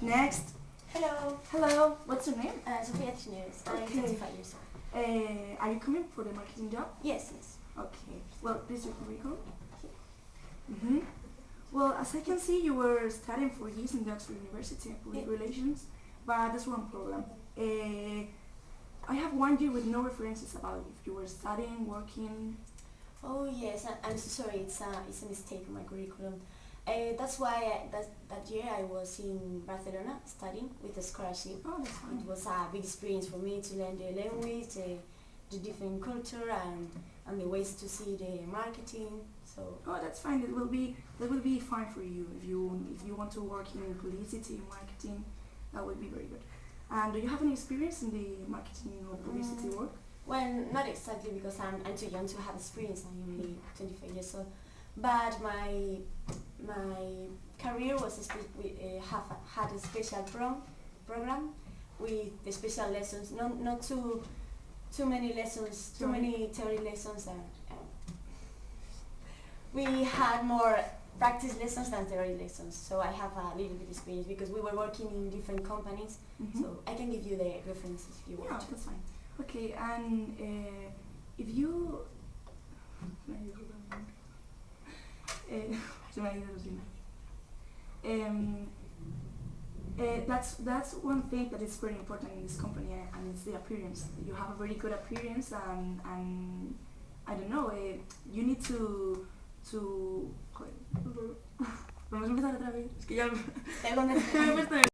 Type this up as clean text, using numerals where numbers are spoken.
Next. Hello, Hello. What's your name? Sofia Tisneros. I'm Okay. 25 years old. Are you coming for the marketing job? Yes, yes. Okay. Well, this is your curriculum. Well, as I can see, you were studying for years in the Oxford University of Public Yeah. Relations, but that's one problem. I have 1 year with no references about if you were studying, working. Oh yes, I'm so sorry. It's a mistake in my curriculum. That's why that year I was in Barcelona studying with a scholarship. Oh, that's fine. It was a big experience for me to learn the language, the different culture, and the ways to see the marketing. So Oh, that's fine. That will be fine for you if you want to work in publicity, marketing. That would be very good. And do you have any experience in the marketing or publicity work? well, not exactly because I'm too young to have experience. I'm only 25 years old. But my career was had a special program with the special lessons, not too many lessons, too many theory lessons, and we had more practice lessons than theory lessons. So I have a little bit experience because we were working in different companies. Mhm. So I can give you the references if you Yeah, want. that's fine. Okay, and if you se me ha ido Rosina. That's one thing that is very important in this company, and it's the appearance. You have a very good appearance, and I don't know. You need to. Joder. Vamos a empezar otra vez. Es que ya Second me he puesto